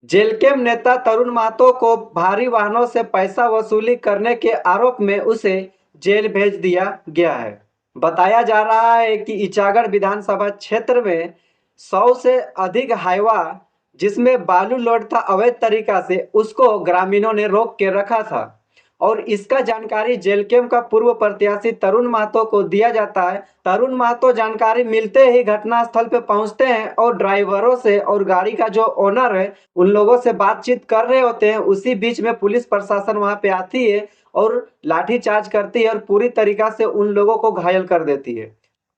जेलकेम नेता तरुण महतो को भारी वाहनों से पैसा वसूली करने के आरोप में उसे जेल भेज दिया गया है। बताया जा रहा है कि इचागढ़ विधानसभा क्षेत्र में 100 से अधिक हाइवा जिसमें बालू लोड था अवैध तरीका से, उसको ग्रामीणों ने रोक के रखा था और इसका जानकारी जेलकेम का पूर्व प्रत्याशी तरुण महतो को दिया जाता है। तरुण महतो जानकारी मिलते ही घटनास्थल पे पहुंचते हैं और ड्राइवरों से और गाड़ी का जो ओनर है उन लोगों से बातचीत कर रहे होते हैं। उसी बीच में पुलिस प्रशासन वहां पे आती है और लाठीचार्ज करती है और पूरी तरीका से उन लोगों को घायल कर देती है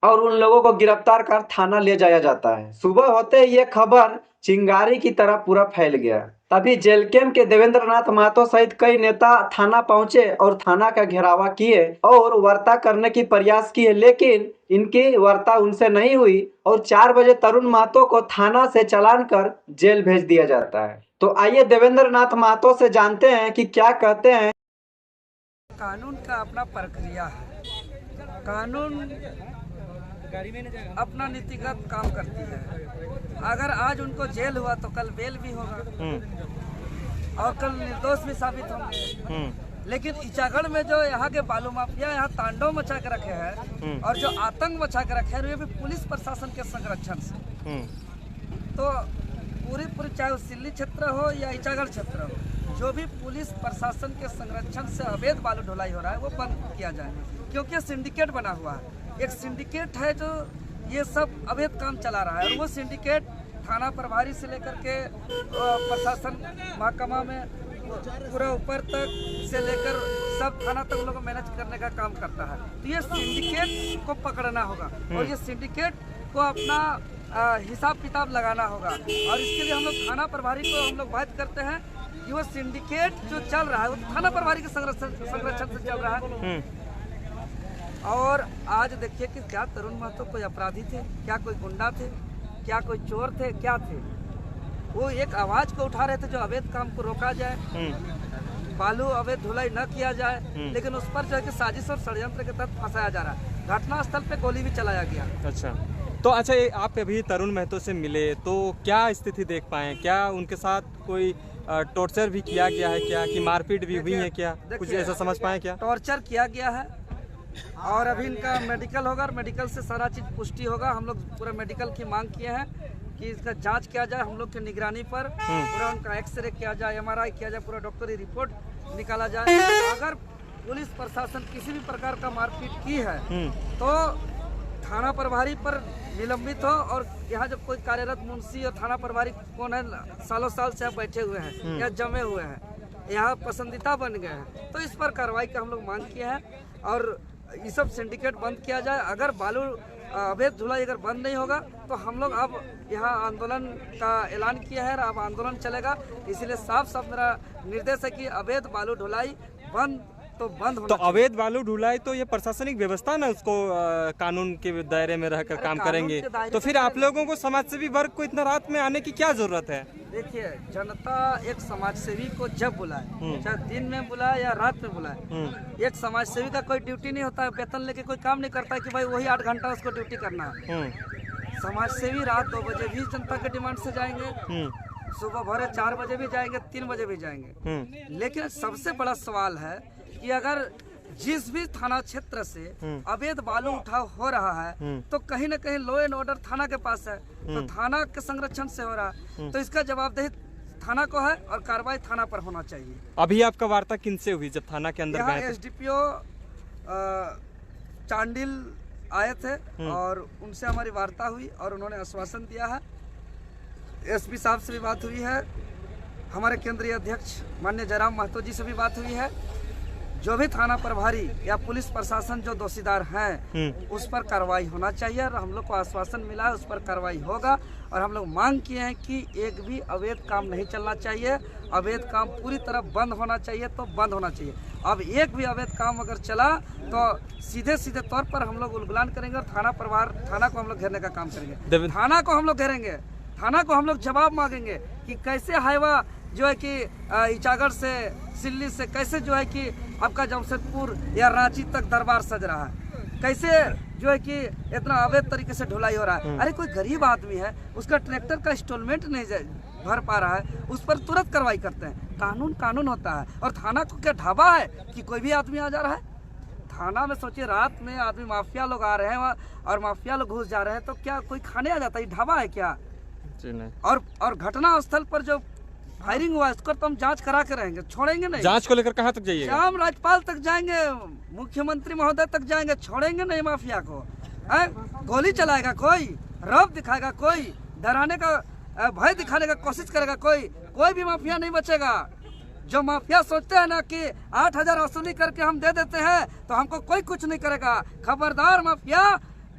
और उन लोगों को गिरफ्तार कर थाना ले जाया जाता है। सुबह होते ही ये खबर चिंगारी की तरह पूरा फैल गया। तभी जेलकेम के देवेंद्र नाथ महतो सहित कई नेता थाना पहुंचे और थाना का घेरावा किए और वार्ता करने की प्रयास किए, लेकिन इनकी वार्ता उनसे नहीं हुई और 4 बजे तरुण महतो को थाना से चालान कर जेल भेज दिया जाता है। तो आइए देवेंद्र नाथ महतो से जानते हैं कि क्या कहते हैं। कानून का अपना प्रक्रिया है। कानून अपना नीतिगत काम करती है। अगर आज उनको जेल हुआ तो कल बेल भी होगा और कल निर्दोष भी साबित होंगे। लेकिन इचागढ़ में जो यहाँ के बालू माफिया यहाँ तांडव मचा के रखे हैं और जो आतंक मचा के रखे हैं, ये भी पुलिस प्रशासन के संरक्षण से। तो पूरी चाहे वो सिल्ली क्षेत्र हो या इचागढ़ क्षेत्र हो, जो भी पुलिस प्रशासन के संरक्षण से अवैध बालू ढुलाई हो रहा है वो बंद किया जाए, क्योंकि सिंडिकेट बना हुआ है। एक सिंडिकेट है जो ये सब अवैध काम चला रहा है और वो सिंडिकेट थाना प्रभारी से लेकर के प्रशासन महकमा में पूरा ऊपर तक से लेकर सब थाना तक लोगों को मैनेज करने का काम करता है। तो ये सिंडिकेट को पकड़ना होगा और ये सिंडिकेट को अपना हिसाब किताब लगाना होगा और इसके लिए हम लोग थाना प्रभारी को हम लोग बात करते हैं कि वो सिंडिकेट जो चल रहा है वो थाना प्रभारी के संरक्षण से चल रहा है। और आज देखिए कि क्या तरुण महतो कोई अपराधी थे, क्या कोई गुंडा थे, क्या कोई चोर थे, क्या थे? वो एक आवाज को उठा रहे थे जो अवैध काम को रोका जाए, बालू अवैध धुलाई न किया जाए, लेकिन उस पर जो है कि साजिश और षड्यंत्र के तहत फंसाया जा रहा है। घटनास्थल पे गोली भी चलाया गया। अच्छा, आप अभी तरुण महतो से मिले तो क्या स्थिति देख पाए? क्या उनके साथ कोई टॉर्चर भी किया गया है क्या, कि मारपीट भी हुई है क्या? कुछ ऐसा समझ पाए क्या? टॉर्चर किया गया है और अभी इनका मेडिकल होगा और मेडिकल से सारा चीज पुष्टि होगा। हम लोग पूरा मेडिकल की मांग किए हैं कि इसका जांच किया जाए हम लोग की निगरानी पर, पूरा उनका एक्सरे किया जाए, MRI किया जाए, पूरा डॉक्टरी रिपोर्ट निकाला जाए। अगर पुलिस प्रशासन किसी भी प्रकार का मारपीट की है तो थाना प्रभारी पर निलंबित हो। और यहाँ जब कोई कार्यरत मुंशी और थाना प्रभारी कौन है, सालों साल से बैठे हुए हैं या जमे हुए हैं, यहाँ पसंदीदा बन गए हैं, तो इस पर कार्रवाई का हम लोग मांग किए हैं और ये सब सिंडिकेट बंद किया जाए। अगर बालू अवैध धुलाई अगर बंद नहीं होगा तो हम लोग अब यहाँ आंदोलन का ऐलान किया है और अब आंदोलन चलेगा। इसीलिए साफ साफ मेरा निर्देश है कि अवैध बालू ढुलाई बंद होना। तो अवैध बालू ढुलाई तो ये प्रशासनिक व्यवस्था ना, उसको कानून के दायरे में रहकर काम करेंगे। तो फिर आप लोगों को समाजसेवी वर्ग को इतना रात में आने की क्या जरूरत है? देखिए, जनता एक समाजसेवी को जब बुलाए, चाहे दिन में बुलाए या रात में बुलाए, एक समाजसेवी का कोई ड्यूटी नहीं होता है, वेतन लेके कोई काम नहीं करता है कि भाई वही 8 घंटा उसको ड्यूटी करना है। समाजसेवी रात 2 बजे भी जनता के डिमांड से जाएंगे, सुबह भोरे 4 बजे भी जाएंगे, 3 बजे भी जाएंगे। लेकिन सबसे बड़ा सवाल है कि अगर जिस भी थाना क्षेत्र से अवैध बालू उठाव हो रहा है तो कहीं न कहीं लॉ एंड ऑर्डर थाना के पास है, तो थाना के संरक्षण से हो रहा है, तो इसका जवाबदेही थाना को है और कार्रवाई थाना पर होना चाहिए। अभी आपका वार्ता किनसे हुई जब थाना के अंदर गए थे? SDPO चांडिल आए थे और उनसे हमारी वार्ता हुई और उन्होंने आश्वासन दिया है। SP साहब से भी बात हुई है, हमारे केंद्रीय अध्यक्ष माननीय जयराम महतो जी से भी बात हुई है। जो भी थाना प्रभारी या पुलिस प्रशासन जो दोषीदार हैं उस पर कार्रवाई होना चाहिए और हम लोग को आश्वासन मिला है उस पर कार्रवाई होगा। और हम लोग मांग किए हैं कि एक भी अवैध काम नहीं चलना चाहिए, अवैध काम पूरी तरह बंद होना चाहिए, तो बंद होना चाहिए। अब एक भी अवैध काम अगर चला तो सीधे तौर पर हम लोग उल्लंघन करेंगे और थाना को हम लोग घेरने का काम करेंगे। थाना को हम लोग घेरेंगे, थाना को हम लोग जवाब मांगेंगे कि कैसे हाईवा जो है कि इचागढ़ से सिल्ली से कैसे जो है कि आपका जमशेदपुर या रांची तक दरबार सज रहा है, कैसे जो है कि इतना अवैध तरीके से ढुलाई हो रहा है। अरे कोई गरीब आदमी है, उसका ट्रैक्टर का इंस्टॉलमेंट नहीं भर पा रहा है उस पर तुरंत कार्रवाई करते हैं। कानून कानून होता है। और थाना को क्या ढाबा है कि कोई भी आदमी आ जा रहा है थाना में? सोचिए रात में आदमी माफिया लोग आ रहे हैं और माफिया लोग घुस जा रहे हैं तो क्या कोई खाने आ जाता है? ढाबा है क्या? जी नहीं। और घटना स्थल पर जो फायरिंग हुआ इसको तो हम जांच करा के रहेंगे, छोड़ेंगे नहीं। जांच को लेकर कहाँ तक जाइएगा? शाम राज्यपाल तक जाएंगे, मुख्यमंत्री महोदय तक जाएंगे, छोड़ेंगे नहीं माफिया को। गोली चलाएगा कोई, रौब दिखाएगा कोई, डराने का भय दिखाने का कोशिश करेगा कोई भी माफिया नहीं बचेगा। जो माफिया सोचते हैं ना कि 8,000 वसूली करके हम दे देते हैं तो हमको कोई कुछ नहीं करेगा। खबरदार माफिया,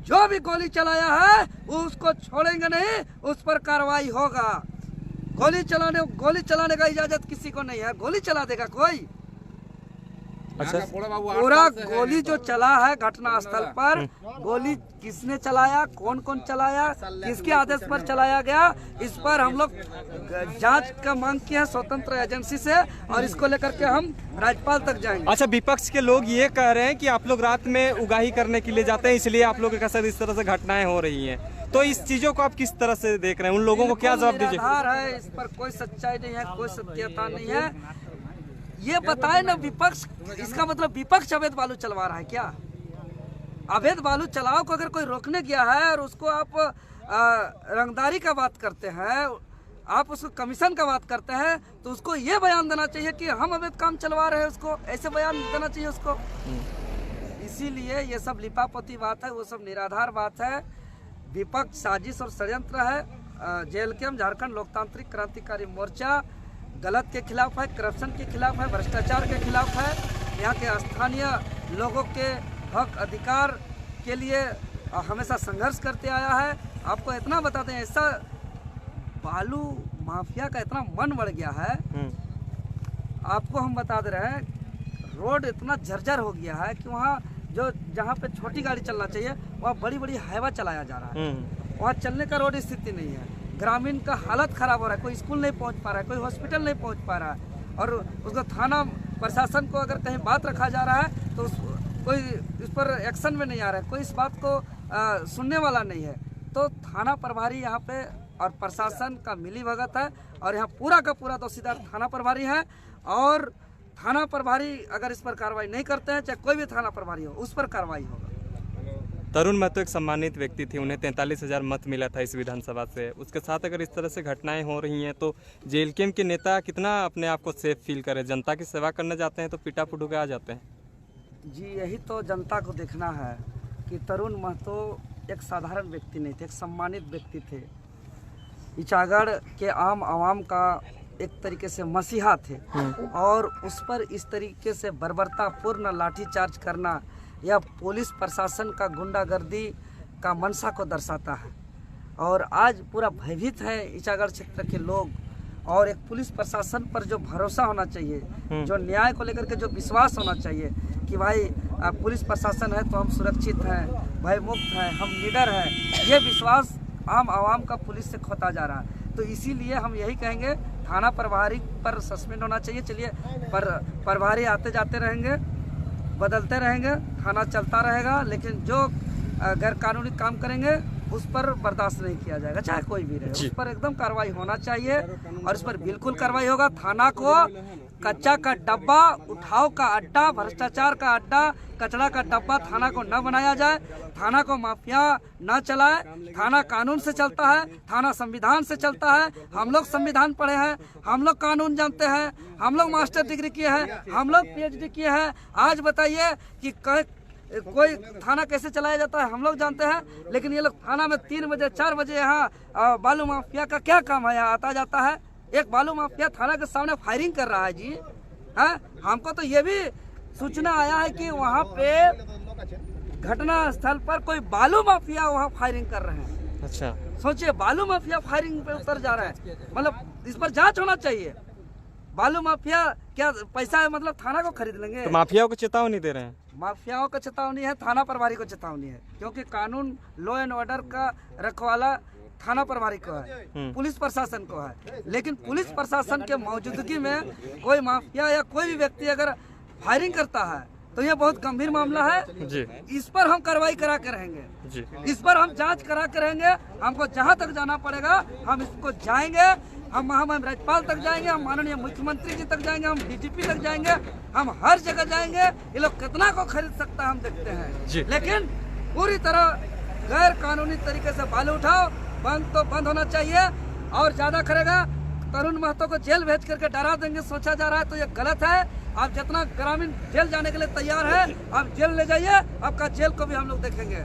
जो भी गोली चलाया है उसको छोड़ेंगे नहीं, उस पर कार्रवाई होगा। गोली चलाने का इजाजत किसी को नहीं है। गोली चला देगा कोई? अच्छा, पूरा गोली जो चला है घटना स्थल पर, गोली किसने चलाया, कौन कौन चलाया, किसके आदेश पर चलाया गया, इस पर हम लोग जांच का मांग किया है स्वतंत्र एजेंसी से और इसको लेकर के हम राज्यपाल तक जाएंगे। अच्छा, विपक्ष के लोग ये कह रहे हैं कि आप लोग रात में उगाही करने के लिए जाते हैं इसलिए आप लोगों के साथ इस तरह से घटनाएं हो रही हैं, तो इस चीजों को आप किस तरह से देख रहे हैं? उन लोगों को क्या जवाब दीजिए? है इस पर कोई सच्चाई नहीं है, कोई सत्यता नहीं है। ये बताए ना विपक्ष, इसका मतलब विपक्ष अवैध बालू चलवा रहा है क्या? अवैध बालू चलाओ को अगर कोई रोकने गया है और उसको आप रंगदारी का बात करते हैं, आप उसको कमीशन का बात करते हैं, तो उसको ये बयान देना चाहिए कि हम अवैध काम चलवा रहे हैं, उसको ऐसे बयान देना चाहिए उसको। इसीलिए ये सब लिपापोती बात है, वो सब निराधार बात है। विपक्ष साजिश और षड्यंत्र है। JLKM झारखंड लोकतांत्रिक क्रांतिकारी मोर्चा गलत के खिलाफ है, करप्शन के खिलाफ है, भ्रष्टाचार के खिलाफ है। यहाँ के स्थानीय लोगों के हक अधिकार के लिए हमेशा संघर्ष करते आया है। आपको इतना बता दें, ऐसा बालू माफिया का इतना मन बढ़ गया है, आपको हम बता दे रहे हैं, रोड इतना जर्जर हो गया है कि वहाँ जहाँ पे छोटी गाड़ी चलना चाहिए वहाँ बड़ी बड़ी हाईवा चलाया जा रहा है। वहाँ चलने का रोड स्थिति नहीं है। ग्रामीण का हालत खराब हो रहा है, कोई स्कूल नहीं पहुँच पा रहा है, कोई हॉस्पिटल नहीं पहुँच पा रहा है। और उसको थाना प्रशासन को अगर कहीं बात रखा जा रहा है तो कोई इस पर एक्शन में नहीं आ रहा है, कोई इस बात को सुनने वाला नहीं है। तो थाना प्रभारी यहाँ पे और प्रशासन का मिली भगत है और यहाँ पूरा का पूरा दोषीदार थाना प्रभारी है। और थाना प्रभारी अगर इस पर कार्रवाई नहीं करते हैं, चाहे कोई भी थाना प्रभारी हो, उस पर कार्रवाई होगा। तरुण महतो एक सम्मानित व्यक्ति थे, उन्हें 43,000 मत मिला था इस विधानसभा से। उसके साथ अगर इस तरह से घटनाएं हो रही हैं तो JLKM के नेता कितना अपने आप को सेफ फील करें? जनता की सेवा करने जाते हैं तो पिटा पुटू के आ जाते हैं। जी, यही तो जनता को देखना है कि तरुण महतो एक साधारण व्यक्ति नहीं थे, एक सम्मानित व्यक्ति थे। इचागढ़ के आम आवाम का एक तरीके से मसीहा थे और उस पर इस तरीके से बर्बरतापूर्ण लाठीचार्ज करना यह पुलिस प्रशासन का गुंडागर्दी का मंशा को दर्शाता है। और आज पूरा भयभीत है इचागढ़ क्षेत्र के लोग। और एक पुलिस प्रशासन पर जो भरोसा होना चाहिए, जो न्याय को लेकर के जो विश्वास होना चाहिए कि भाई पुलिस प्रशासन है तो हम सुरक्षित हैं, भयमुक्त हैं, हम निडर हैं, ये विश्वास आम आवाम का पुलिस से खोता जा रहा है। तो इसीलिए हम यही कहेंगे, थाना प्रभारी पर सस्पेंड होना चाहिए। चलिए, प्रभारी आते जाते रहेंगे, बदलते रहेंगे, थाना चलता रहेगा, लेकिन जो गैर कानूनी काम करेंगे उस पर बर्दाश्त नहीं किया जाएगा, चाहे कोई भी रहे। उस पर एकदम कार्रवाई होना चाहिए और इस पर बिल्कुल कार्रवाई होगा। थाना को कच्चा का डब्बा, उठाव का अड्डा, भ्रष्टाचार का अड्डा, कचरा का डब्बा थाना को न बनाया जाए। थाना को माफिया न चलाए। थाना कानून से चलता है, थाना संविधान से चलता है। हम लोग संविधान पढ़े हैं, हम लोग कानून जानते हैं, हम लोग मास्टर डिग्री किए हैं, हम लोग PhD किए हैं। आज बताइए कि कोई थाना कैसे चलाया जाता है, हम लोग जानते हैं। लेकिन ये लोग थाना में 3 बजे 4 बजे यहाँ बालू माफिया का क्या काम है, यहाँ आता जाता है। एक बालू माफिया थाना के सामने फायरिंग कर रहा है जी। है, हमको तो ये भी सूचना आया है कि वहाँ पे घटना स्थल पर कोई बालू माफिया वहाँ फायरिंग कर रहे हैं। अच्छा, सोचिए, बालू माफिया फायरिंग पे उतर जा रहा है। मतलब इस पर जांच होना चाहिए। बालू माफिया क्या पैसा है, मतलब थाना को खरीद लेंगे? तो माफियाओं को चेतावनी दे रहे हैं? माफियाओं को चेतावनी है, थाना प्रभारी को चेतावनी है, क्योंकि कानून लॉ एंड ऑर्डर का रखवाला थाना प्रभारी को है, पुलिस प्रशासन को है। लेकिन पुलिस प्रशासन के मौजूदगी में कोई माफिया या कोई भी व्यक्ति अगर फायरिंग करता है तो ये बहुत गंभीर मामला है जी इस पर हम कार्रवाई करा के रहेंगे जी इस पर हम जांच करा के रहेंगे हमको जहां तक जाना पड़ेगा हम इसको जाएंगे हम राज्यपाल तक जाएंगे हम माननीय मुख्यमंत्री जी तक जाएंगे हम डीजीपी तक जाएंगे हम हर जगह जाएंगे ये लोग कितना को खरीद सकता है हम देखते जी। हैं लेकिन पूरी तरह गैर कानूनी तरीके से बालू उठाओ बंद तो बंद होना चाहिए और ज्यादा करेगा तरुण महतो को जेल भेज करके डरा देंगे सोचा जा रहा है तो ये गलत है आप जितना ग्रामीण जेल जाने के लिए तैयार है आप जेल ले जाइए आपका जेल को भी हम लोग देखेंगे।